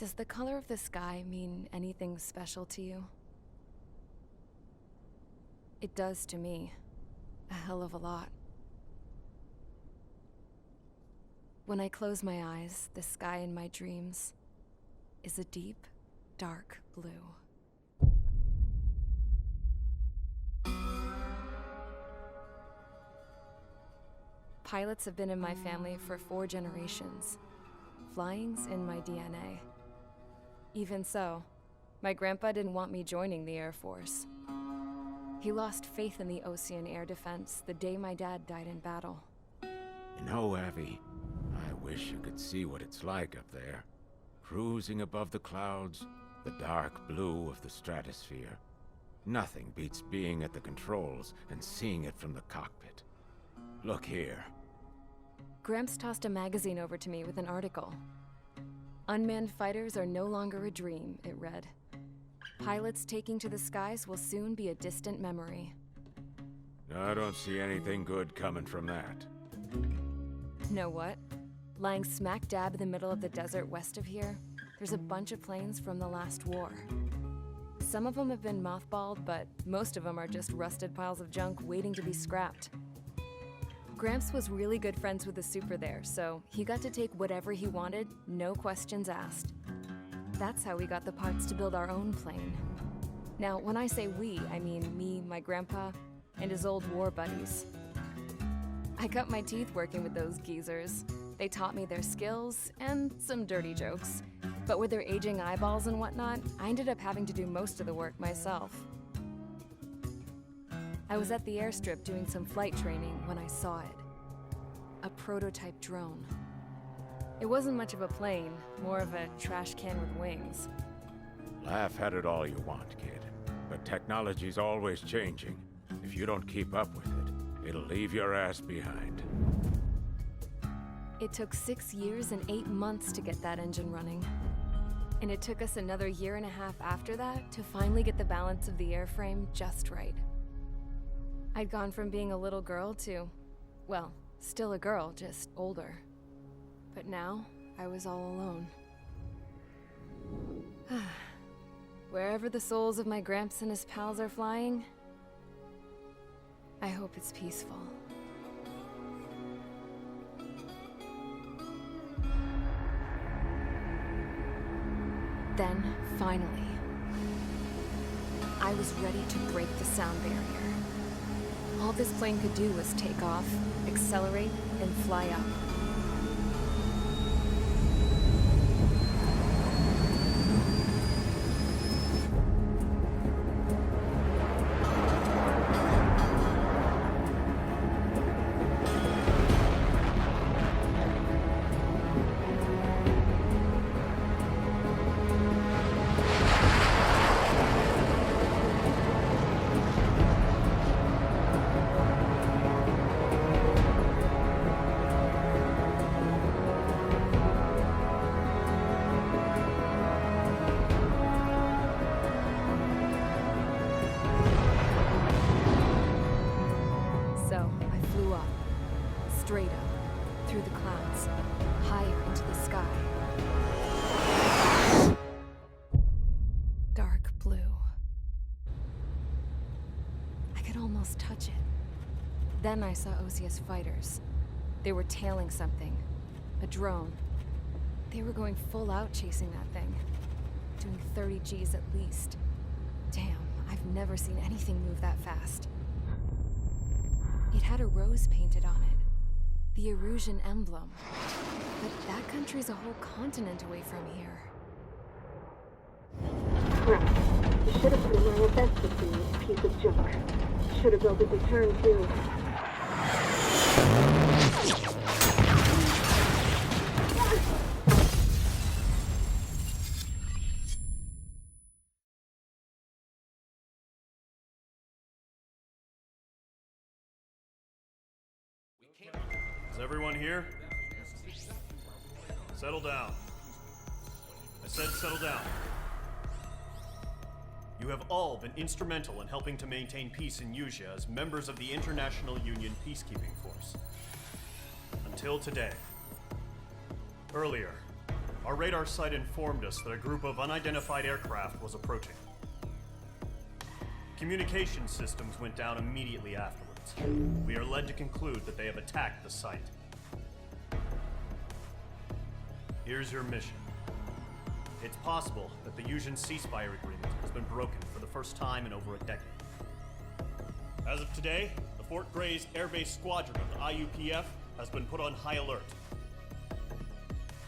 Does the color of the sky mean anything special to you? It does to me. A hell of a lot. When I close my eyes, the sky in my dreams is a deep, dark blue. Pilots have been in my family for 4 generations. Flying's in my DNA. Even so, my grandpa didn't want me joining the Air Force. He lost faith in the Ocean Air Defense the day my dad died in battle. You know, Abby, I wish you could see what it's like up there. Cruising above the clouds, the dark blue of the stratosphere. Nothing beats being at the controls and seeing it from the cockpit. Look here. Gramps tossed a magazine over to me with an article. Unmanned fighters are no longer a dream, it read. Pilots taking to the skies will soon be a distant memory. I don't see anything good coming from that. Know what? Lying smack dab in the middle of the desert west of here, there's a bunch of planes from the last war. Some of them have been mothballed, but most of them are just rusted piles of junk waiting to be scrapped. Gramps was really good friends with the super there, so he got to take whatever he wanted, no questions asked. That's how we got the parts to build our own plane. Now, when I say we, I mean me, my grandpa, and his old war buddies. I cut my teeth working with those geezers. They taught me their skills and some dirty jokes. But with their aging eyeballs and whatnot, I ended up having to do most of the work myself. I was at the airstrip doing some flight training when I saw it. A prototype drone. It wasn't much of a plane, more of a trash can with wings. Laugh at it all you want, kid. But technology's always changing. If you don't keep up with it, it'll leave your ass behind. It took 6 years and 8 months to get that engine running. And it took us another 1.5 years after that to finally get the balance of the airframe just right. I'd gone from being a little girl to, well, still a girl, just older. But now, I was all alone. Wherever the souls of my Gramps and his pals are flying, I hope it's peaceful. Then, finally, I was ready to break the sound barrier. All this plane could do was take off, accelerate, and fly up. Straight up, through the clouds, higher into the sky. Dark blue. I could almost touch it. Then I saw Osia's fighters. They were tailing something. A drone. They were going full out chasing that thing. Doing 30 Gs at least. Damn, I've never seen anything move that fast. It had a rose painted on it. The Erusian emblem. But that country's a whole continent away from here. Crap. You should have put in my event system, you piece of junk. Should have built a return too. Is everyone here? Settle down. I said settle down. You have all been instrumental in helping to maintain peace in Usea as members of the International Union Peacekeeping Force. Until today. Earlier, Our radar site informed us that a group of unidentified aircraft was approaching. Communication systems went down immediately afterwards. We are led to conclude that they have attacked the site. Here's your mission. It's possible that the Yuuzhan ceasefire agreement has been broken for the first time in over a decade. As of today, the Fort Grays Air Base Squadron of the IUPF has been put on high alert.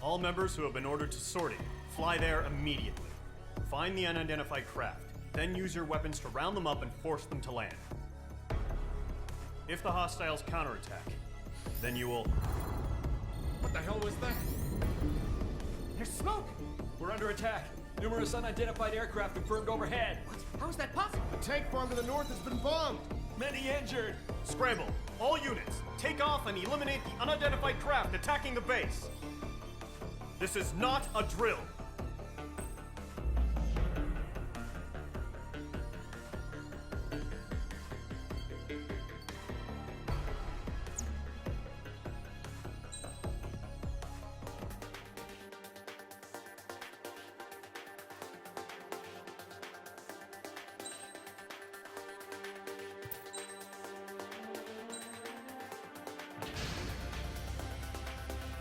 All members who have been ordered to sortie, fly there immediately. Find the unidentified craft, then use your weapons to round them up and force them to land. If the hostiles counterattack, then you will... What the hell was that? There's smoke! We're under attack. Numerous unidentified aircraft confirmed overhead. How is that possible? The tank farm to the north has been bombed. Many injured. Scramble! All units, take off and eliminate the unidentified craft attacking the base! This is not a drill!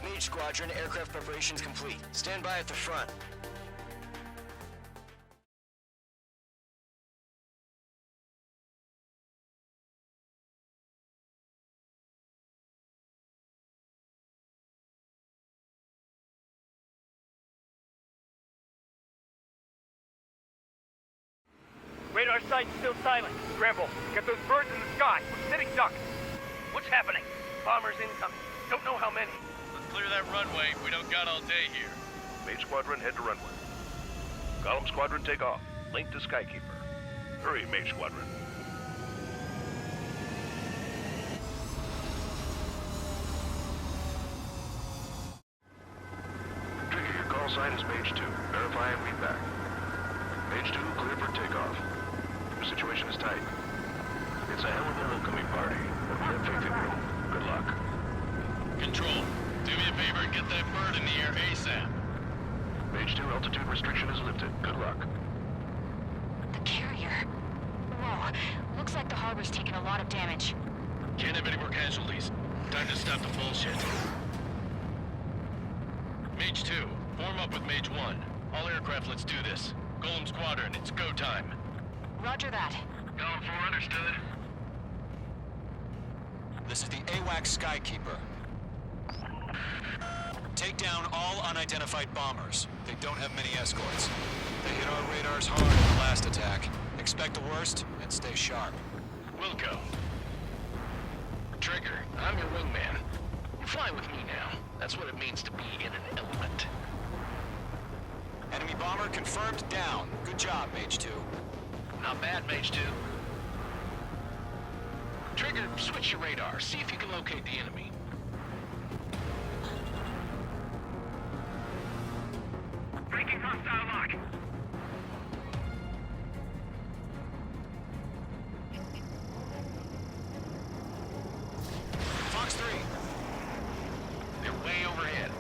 Mage Squadron, aircraft preparations complete. Stand by at the front. Radar site's still silent. Scramble. Get those birds in the sky. We're sitting ducks. What's happening? Bombers incoming. Don't know how many. Let's clear that runway. We don't got all day here. Mage Squadron, head to runway. Column Squadron, take off. Link to Skykeeper. Hurry, Mage Squadron. Trigger, your call sign is Mage 2. Verify and read back. Mage 2, clear for takeoff. Your situation is tight. It's a hell of a homecoming party, but we have faith in you. Good luck. Control, do me a favor and get that bird in the air ASAP. Mage 2, altitude restriction is lifted. Good luck. The carrier. Whoa. Looks like the harbor's taken a lot of damage. Can't have any more casualties. Time to stop the bullshit. Mage 2, form up with Mage 1. All aircraft, let's do this. Golem Squadron, it's go time. Roger that. Golem 4, understood. This is the AWACS Skykeeper. Take down all unidentified bombers. They don't have many escorts. They hit our radars hard in the last attack. Expect the worst and stay sharp. Wilco. Trigger, I'm your wingman. You fly with me now. That's what it means to be in an element. Enemy bomber confirmed down. Good job, Mage 2. Not bad, Mage 2. Trigger, switch your radar. See if you can locate the enemy. Breaking hostile lock. Fox 3. They're way overhead.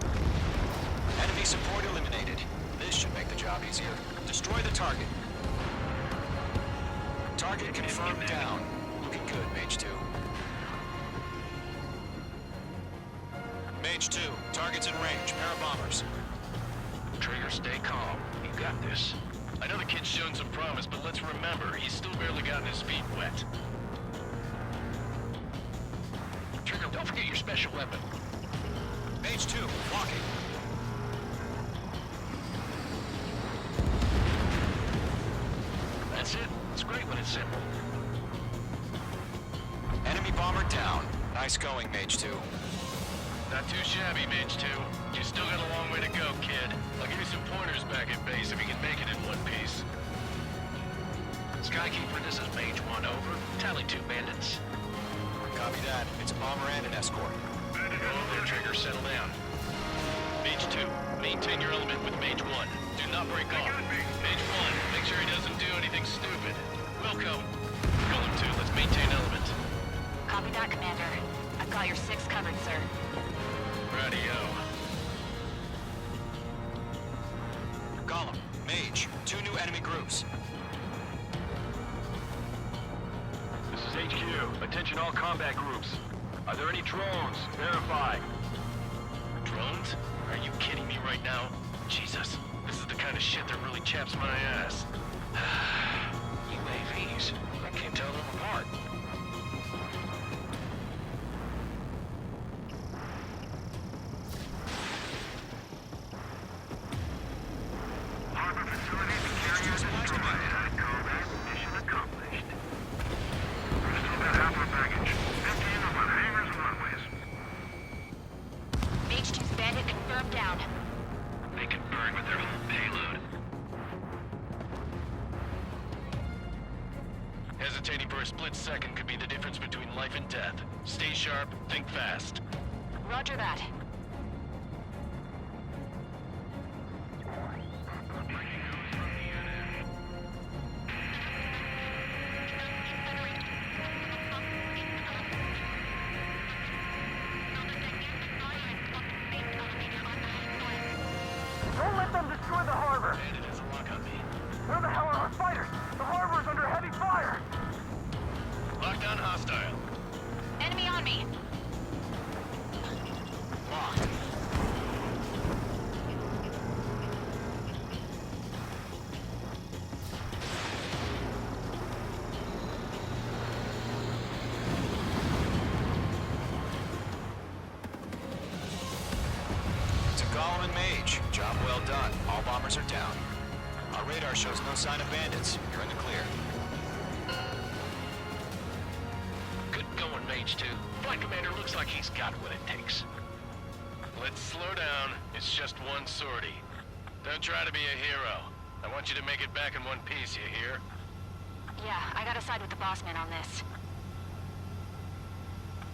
Enemy support eliminated. This should make the job easier. Destroy the target. Target confirmed down. Looking good, Mage 2. Mage 2, target's in range. Pair of bombers. Trigger, stay calm. You got this. I know the kid's shown some promise, but let's remember, he's still barely gotten his feet wet. Trigger, don't forget your special weapon. Mage 2, walking. That's it. It's great when it's simple. Enemy bomber down. Nice going, Mage 2. Not too shabby, Mage 2. You still got a long way to go, kid. I'll give you some pointers back at base if you can make it in one piece. Skykeeper, this is Mage 1, over. Tally 2 bandits. Copy that. It's a bomber and an escort. Oh, there, Trigger, settle down. Mage 2, maintain your element with Mage 1. Do not break off. Mage 1, make sure he doesn't do anything stupid. Wilco. Golem 2, let's maintain element. Copy that, Commander. I've got your 6 covered, sir. Radio. Mage. 2 new enemy groups. This is HQ. Attention all combat groups. Are there any drones? Verify. Drones? Are you kidding me right now? Jesus, this is the kind of shit that really chaps my ass. UAVs. I can't tell them apart. Harbor facility carrier destroyed. Combat mission accomplished. We've still got half our baggage. 15 of our hangars and runways. Mage 2's bandit confirmed down. They could burn with their own payload. Hesitating for a split second could be the difference between life and death. Stay sharp, think fast. Roger that. Don't let them destroy the harbor! Bandit has a lock on me. Where the hell are our fighters? The harbor's under heavy fire! Lockdown hostile. Enemy on me. Locked. To Golem and Mage. Job well done. All bombers are down. Our radar shows no sign of bandits. You're in the clear. Good going, Mage 2. Flight Commander looks like he's got what it takes. Let's slow down. It's just one sortie. Don't try to be a hero. I want you to make it back in one piece, you hear? Yeah, I gotta side with the boss man on this.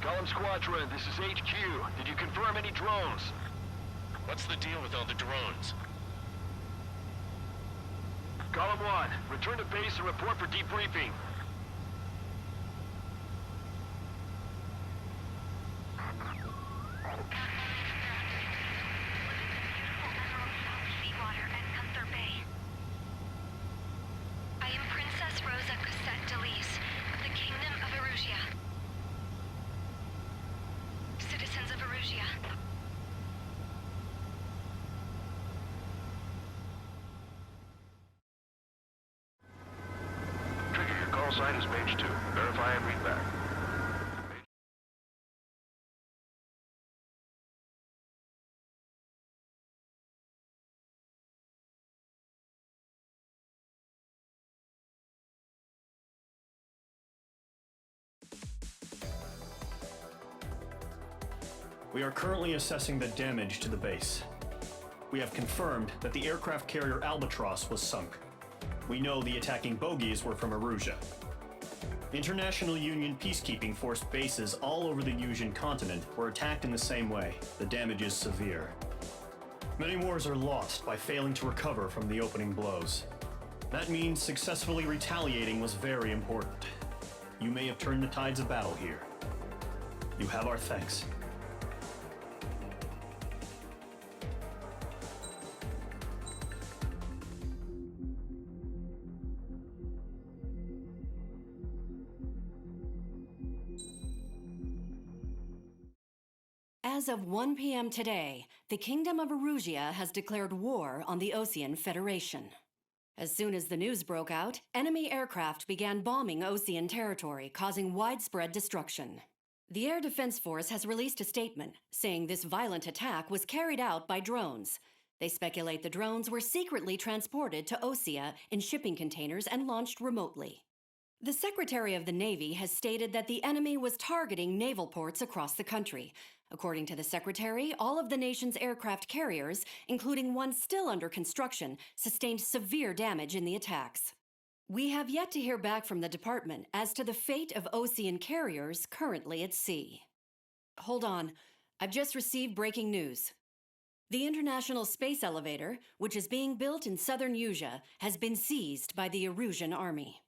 Golem Squadron, this is HQ. Did you confirm any drones? What's the deal with all the drones? Golem 1, return to base and report for debriefing. I am Princess Rosa Cosette Delise of the Kingdom of Erusia. Citizens of Erusia. Trigger, your call sign is Mage 2. Verify and read back. We are currently assessing the damage to the base. We have confirmed that the aircraft carrier Albatross was sunk. We know the attacking bogies were from Erusia. International Union peacekeeping force bases all over the Usian continent were attacked in the same way. The damage is severe. Many wars are lost by failing to recover from the opening blows. That means successfully retaliating was very important. You may have turned the tides of battle here. You have our thanks. As of 1 p.m. today, the Kingdom of Erusia has declared war on the Osean Federation. As soon as the news broke out, enemy aircraft began bombing Osean territory, causing widespread destruction. The Air Defense Force has released a statement saying this violent attack was carried out by drones. They speculate the drones were secretly transported to Osea in shipping containers and launched remotely. The Secretary of the Navy has stated that the enemy was targeting naval ports across the country. According to the Secretary, all of the nation's aircraft carriers, including one still under construction, sustained severe damage in the attacks. We have yet to hear back from the department as to the fate of Osean carriers currently at sea. Hold on, I've just received breaking news. The International Space Elevator, which is being built in southern Usia, has been seized by the Erusian army.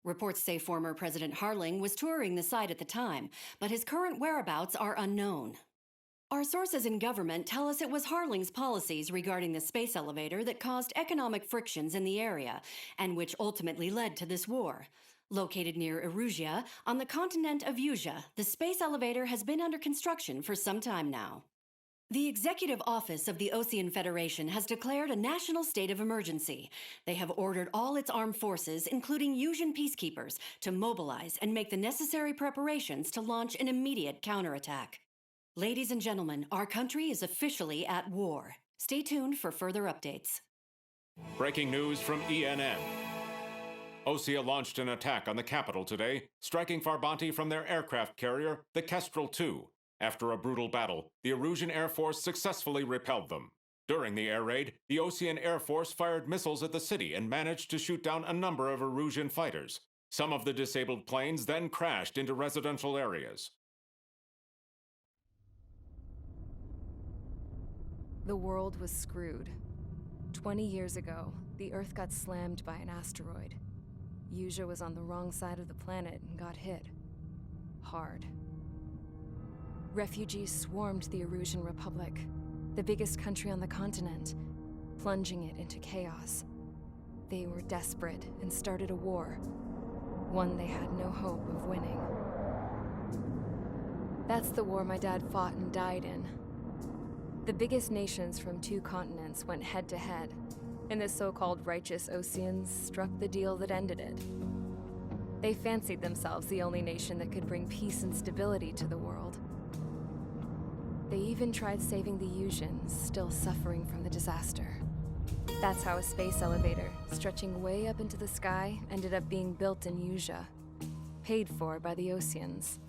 Reports say former President Harling was touring the site at the time, but his current whereabouts are unknown. Our sources in government tell us it was Harling's policies regarding the space elevator that caused economic frictions in the area, and which ultimately led to this war. Located near Erusia, on the continent of Usia, the space elevator has been under construction for some time now. The Executive Office of the Ocean Federation has declared a national state of emergency. They have ordered all its armed forces, including Usian peacekeepers, to mobilize and make the necessary preparations to launch an immediate counterattack. Ladies and gentlemen, our country is officially at war. Stay tuned for further updates. Breaking news from ENN. Osea launched an attack on the capital today, striking Farbanti from their aircraft carrier, the Kestrel II. After a brutal battle, the Erusian Air Force successfully repelled them. During the air raid, the Ocean Air Force fired missiles at the city and managed to shoot down a number of Erusian fighters. Some of the disabled planes then crashed into residential areas. The world was screwed. 20 years ago, the Earth got slammed by an asteroid. Usia was on the wrong side of the planet and got hit. Hard. Refugees swarmed the Erusian Republic, the biggest country on the continent, plunging it into chaos. They were desperate and started a war, one they had no hope of winning. That's the war my dad fought and died in. The biggest nations from 2 continents went head-to-head, and the so-called righteous Oceans struck the deal that ended it. They fancied themselves the only nation that could bring peace and stability to the world. They even tried saving the Usians, still suffering from the disaster. That's how a space elevator, stretching way up into the sky, ended up being built in Usia, paid for by the Oceans.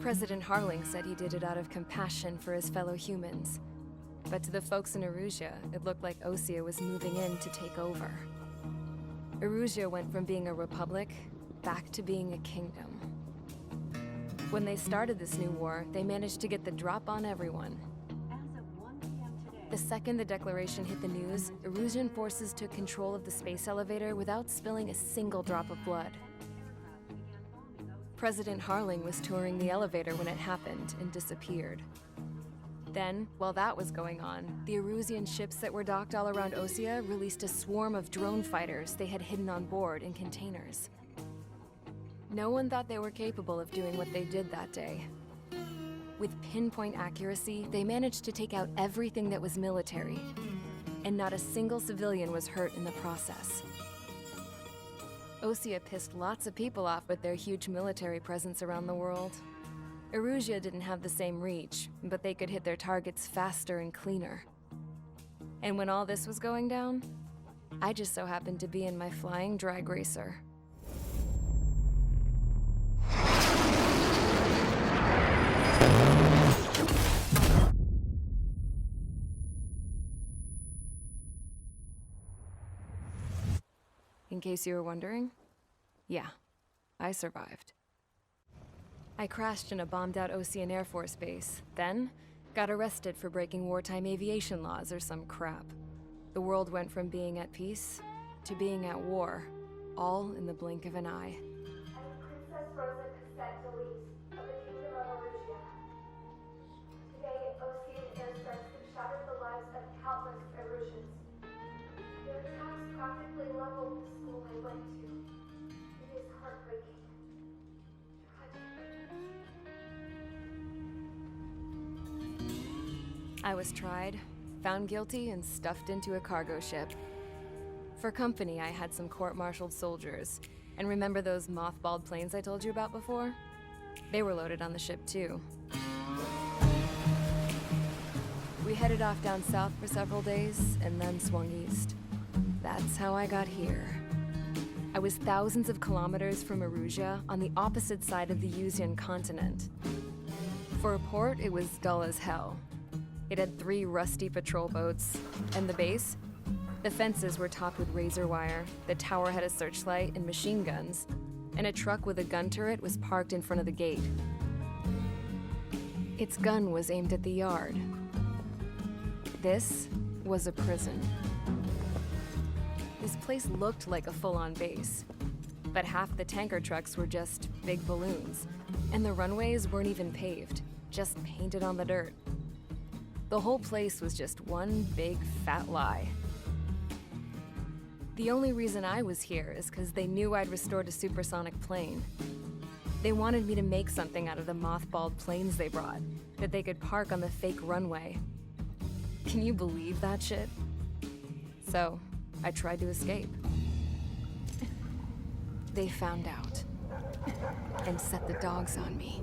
President Harling said he did it out of compassion for his fellow humans. But to the folks in Erusia, it looked like Osea was moving in to take over. Erusia went from being a republic back to being a kingdom. When they started this new war, they managed to get the drop on everyone. The second the declaration hit the news, Erusian forces took control of the space elevator without spilling a single drop of blood. President Harling was touring the elevator when it happened and disappeared. Then, while that was going on, the Erusian ships that were docked all around Osea released a swarm of drone fighters they had hidden on board in containers. No one thought they were capable of doing what they did that day. With pinpoint accuracy, they managed to take out everything that was military, and not a single civilian was hurt in the process. Osea pissed lots of people off with their huge military presence around the world. Erusia didn't have the same reach, but they could hit their targets faster and cleaner. And when all this was going down, I just so happened to be in my flying drag racer. In case you were wondering, yeah, I survived. I crashed in a bombed-out Ocean Air Force base, then got arrested for breaking wartime aviation laws or some crap. The world went from being at peace to being at war, all in the blink of an eye. Princess Rosa Cassette Delise of the Kingdom of Erusia. Today, Ocean airstrikes have shattered the lives of countless Erusians. Their attacks practically leveled the school I went to. It is heartbreaking. I was tried, found guilty, and stuffed into a cargo ship. For company, I had some court-martialed soldiers. And remember those mothballed planes I told you about before? They were loaded on the ship, too. We headed off down south for several days, and then swung east. That's how I got here. I was thousands of kilometers from Erusia, on the opposite side of the Usian continent. For a port, it was dull as hell. It had 3 rusty patrol boats, and the base? The fences were topped with razor wire, the tower had a searchlight and machine guns, and a truck with a gun turret was parked in front of the gate. Its gun was aimed at the yard. This was a prison. This place looked like a full-on base, but half the tanker trucks were just big balloons, and the runways weren't even paved, just painted on the dirt. The whole place was just one big fat lie. The only reason I was here is because they knew I'd restored a supersonic plane. They wanted me to make something out of the mothballed planes they brought, that they could park on the fake runway. Can you believe that shit? So, I tried to escape. They found out and set the dogs on me.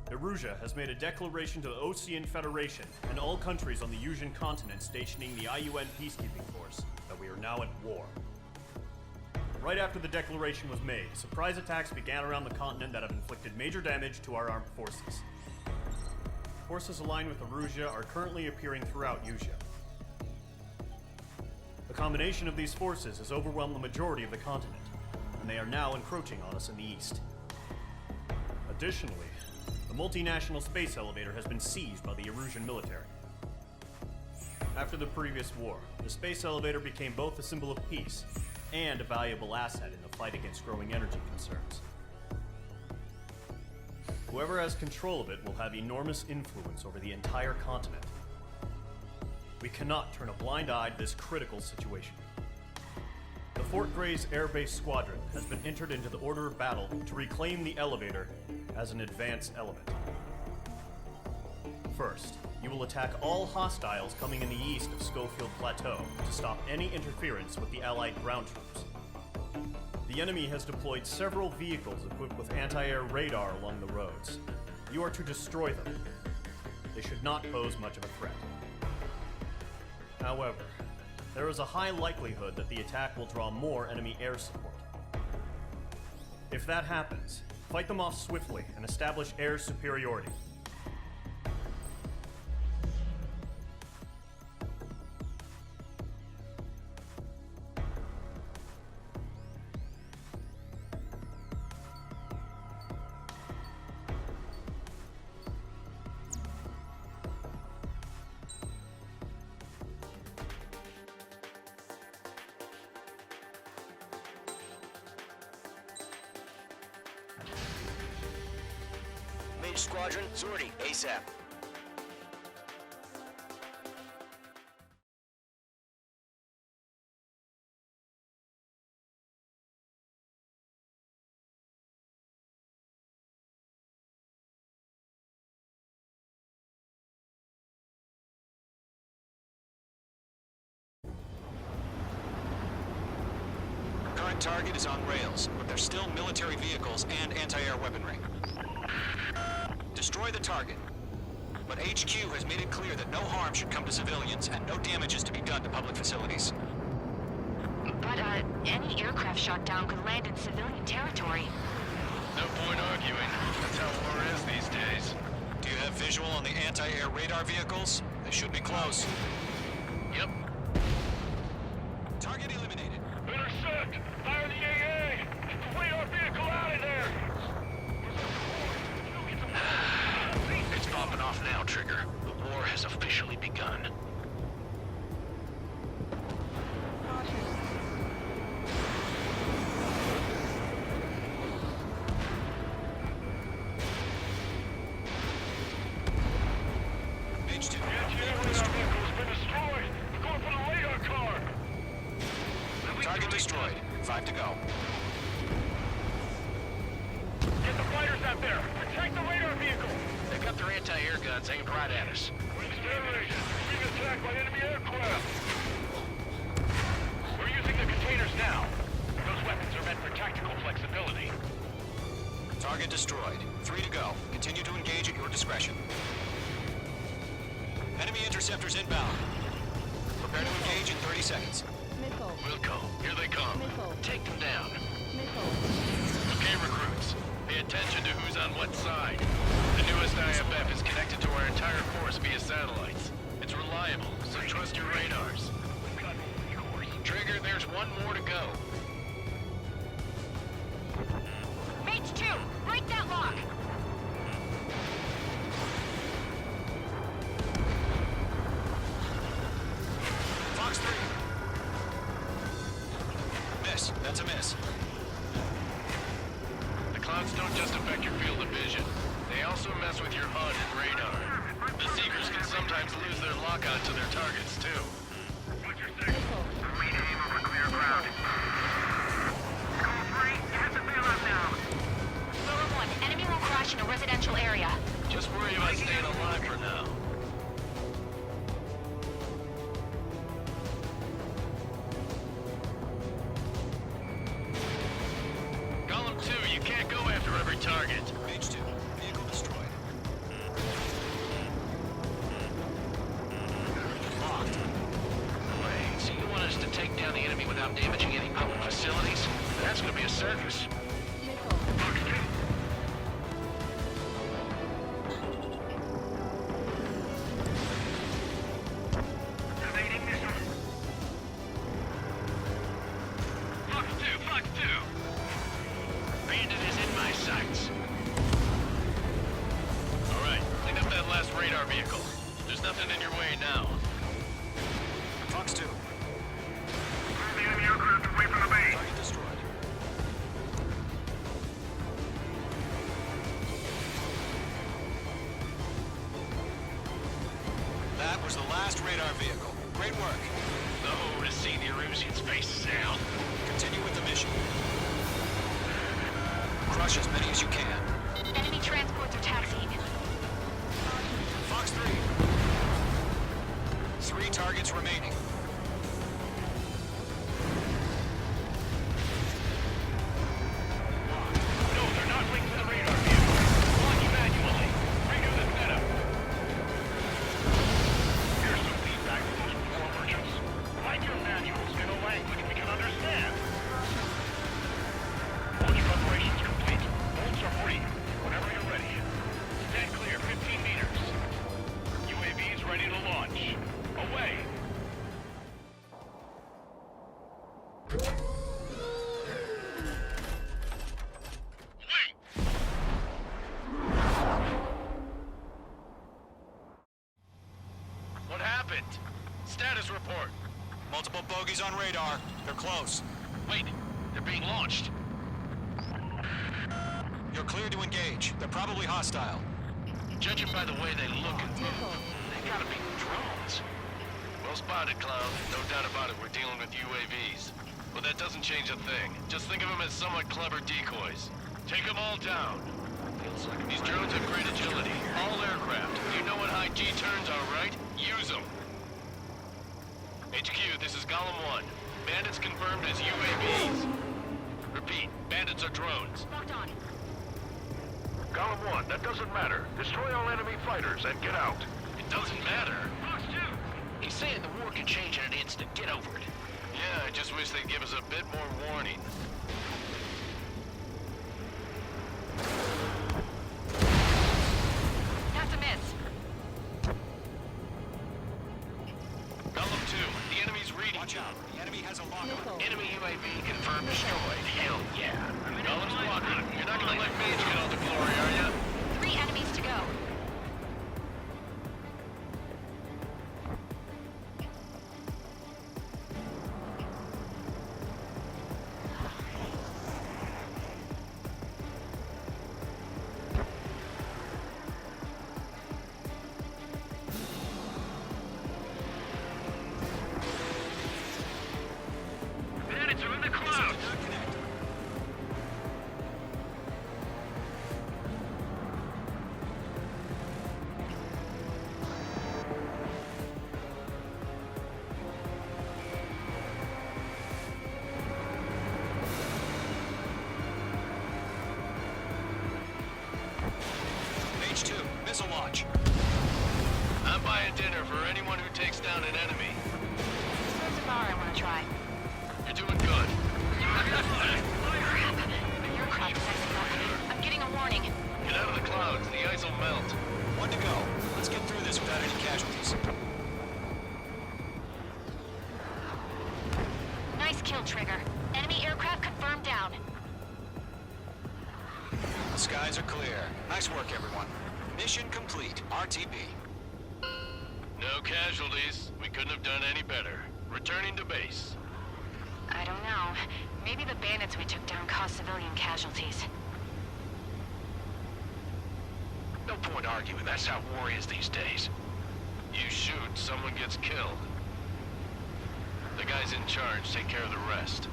Erusia has made a declaration to the Ocean Federation and all countries on the Yusian continent stationing the IUN peacekeeping force that we are now at war. Right after the declaration was made, surprise attacks began around the continent that have inflicted major damage to our armed forces. Forces aligned with Erusia are currently appearing throughout Yusia. The combination of these forces has overwhelmed the majority of the continent, and they are now encroaching on us in the east. Additionally, the multinational space elevator has been seized by the Erusian military. After the previous war, the space elevator became both a symbol of peace and a valuable asset in the fight against growing energy concerns. Whoever has control of it will have enormous influence over the entire continent. We cannot turn a blind eye to this critical situation. The Fort Gray's Air Base Squadron has been entered into the order of battle to reclaim the elevator as an advance element. First, you will attack all hostiles coming in the east of Schofield Plateau to stop any interference with the Allied ground troops. The enemy has deployed several vehicles equipped with anti-air radar along the roads. You are to destroy them. They should not pose much of a threat. However, there is a high likelihood that the attack will draw more enemy air support. If that happens, fight them off swiftly and establish air superiority. Mage Squadron, sortie, ASAP. Current target is on rails, but there's still military vehicles and anti-air weaponry. Destroy the target. But HQ has made it clear that no harm should come to civilians and no damage is to be done to public facilities. But, any aircraft shot down could land in civilian territory. No point arguing. That's how war is these days. Do you have visual on the anti-air radar vehicles? They should be close. Yep. Target eliminated. Intercept! Fire the AA! Get the radar vehicle out of there! It's popping off now, Trigger. The war has officially begun. Mage 2. The radar vehicle has been destroyed! We're going for the radar car! Target destroyed. 5 to go. Get the fighters out there! Protect the radar vehicle! They've got their anti-air guns aimed right at us. Federation, being attacked by enemy aircraft! We're using the containers now. Those weapons are meant for tactical flexibility. Target destroyed. 3 to go. Continue to engage at your discretion. Enemy interceptors inbound. Prepare to engage in 30 seconds. Wilco, here they come. Take them down. Okay, recruits. Pay attention to who's on what side. The newest IFF is connected to our entire force via satellites. It's reliable, so trust your radars. Trigger, there's one more to go. Mage 2, break that lock! lock on to their targets, too. What's your signal? Marine aim over clear ground. Call 3, you have to bail out now. Rover 1, enemy will crash in a residential area. Just worry about staying alive for now. Column 2, you can't go after every target. Page 2, vehicle destroyed. Locked. Wait, so you want us to take down the enemy without damaging any public facilities? That's gonna be a circus. Evading missile. Fox 2, Fox 2. Bandit is in my sights. All right, clean up that last radar vehicle. There's nothing in your way now. Fox 2, Move the enemy aircraft away from the base. target destroyed. That was the last radar vehicle. Great work. Oh, to see the Erusians' faces now. Continue with the mission. Crush as many as you can. Enemy transports are taxiing. Fox 3. 3 targets remaining. No, they're not linked to the radar vehicle. Launch manually. Redo the setup. Here's some feedback from those poor merchants. Write your manuals in a language we can understand. Launch preparations complete. Bolts are free. Whenever you're ready. Stand clear, 15 meters. UAVs ready to launch. Away. What happened? Status report. Multiple bogies on radar. They're close. Wait, they're being launched. You're cleared to engage. They're probably hostile. Judging by the way they look and move, they gotta be drones. Well spotted, Cloud. No doubt about it, we're dealing with UAVs. But that doesn't change a thing. Just think of them as somewhat clever decoys. Take them all down. These drones have great agility. All aircraft. You know what high G turns are, right? Use them. HQ, this is Column 1. Bandits confirmed as UAVs. Repeat, bandits are drones. Locked on. Column 1, that doesn't matter. Destroy all enemy fighters and get out. It doesn't matter. Fox 2. He's saying the war can change in an instant. Get over it. Yeah, I just wish they'd give us a bit more warning. That's a miss. Column 2, the enemy's reading. Watch out. The enemy has a lock-on. Enemy UAV confirmed destroyed. Hell yeah. Column Squadron, you're not gonna let Mage get all the glory, are ya? 3 enemies to go. Bandits are in the clouds. Page 2, missile launch. I'm buying dinner for anyone who takes down an enemy. Where's the bar I want to try? You're doing good. Crap. The aircraft is acting up. I'm getting a warning. Get out of the clouds, the ice will melt. 1 to go. Let's get through this without any casualties. Nice kill, Trigger. Enemy aircraft confirmed down. The skies are clear. Nice work, everyone. Mission complete. RTB. No casualties. We couldn't have done any better. Returning to base. I don't know. Maybe the bandits we took down caused civilian casualties. No point arguing. That's how war is these days. You shoot, someone gets killed. The guys in charge take care of the rest.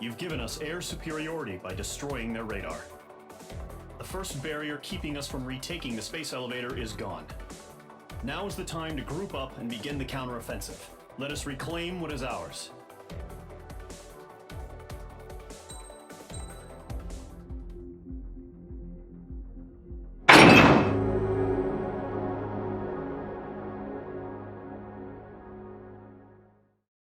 You've given us air superiority by destroying their radar. The first barrier keeping us from retaking the space elevator is gone. Now is the time to group up and begin the counteroffensive. Let us reclaim what is ours.